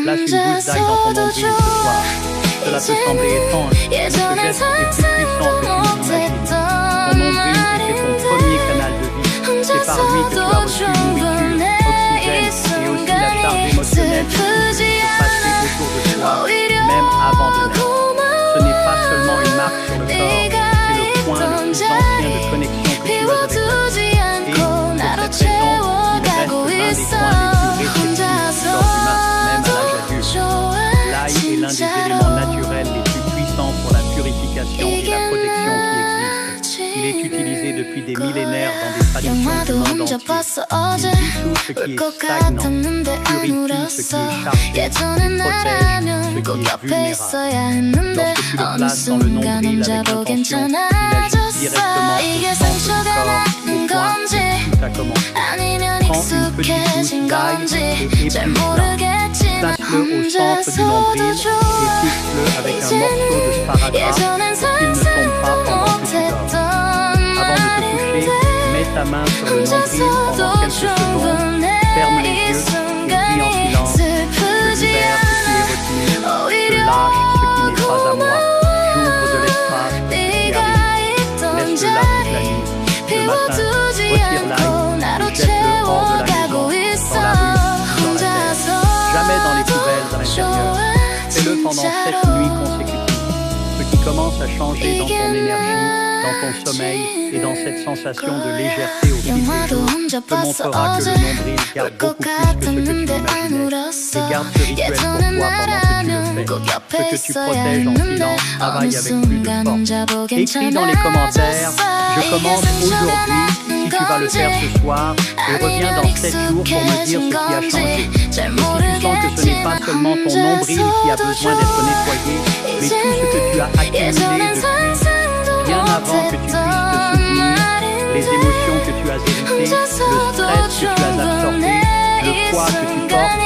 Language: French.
Place une goutte d'ail dans ton nombril ce soir. Cela peut sembler étrange, mais ce geste est plus puissant que tu n'imagines. Ton nombril était ton premier canal de vie. C'est par lui que tu as reçu nourriture, oxygène et aussi la charge émotionnelle qui se passer autour de toi, même avant de naître. Ce n'est pas seulement une marque sur le corps, c'est le point le plus ancien de connexion que tu as avec la vie. Et pour cette raison, il reste l'un des points les plus réceptifs du corps humain, même à l'âge adulte. L'ail est l'un des éléments naturels les plus puissants pour la purification et la protection qui existent. Il est utilisé depuis des millénaires dans des traditions du monde entier. Il dissout ce qui est stagnant, purifie ce qui est chargé et protège ce qui est vulnérable. Lorsque tu le places dans le nombril avec intention, il agit directement au centre du corps, au point où tout a commencé. Prends une petite goutte d'ail et épluche-la. Place-le au centre du nombril et fixe-le avec un morceau de sparadrap pour qu'il ne tombe pas pendant que tu dors. Avant de te coucher, mets ta main sur le nombril pendant quelques secondes, ferme les yeux et dis en silence: je libère ce qui est retenu, je lâche ce qui n'est pas à moi, j'ouvre de l'espace pour ce qui arrive. Laisse-le là toute la nuit. Le matin, retire l'ail et jette-le hors de la maison, dans la rue, dans la terre. Jamais dans les poubelles à l'intérieur. Fais-le pendant 7 nuits consécutives. Ce qui commence à changer dans ton énergie, dans ton sommeil et dans cette sensation de légèreté au fil des jours te montrera que le nombril garde beaucoup plus que ce que tu imaginais. Et garde ce rituel pour toi pendant que tu le fais. Ce que tu protèges en silence travaille avec plus de force. Écris dans les commentaires: je commence aujourd'hui, si tu vas le faire ce soir, et reviens dans 7 jours pour me dire ce qui a changé. Et si tu sens que ce n'est pas seulement ton nombril qui a besoin d'être nettoyé, mais tout ce que tu as accumulé depuis bien avant que tu puisses te souvenir, les émotions que tu as héritées, le stress que tu as absorbé, le poids que tu portes,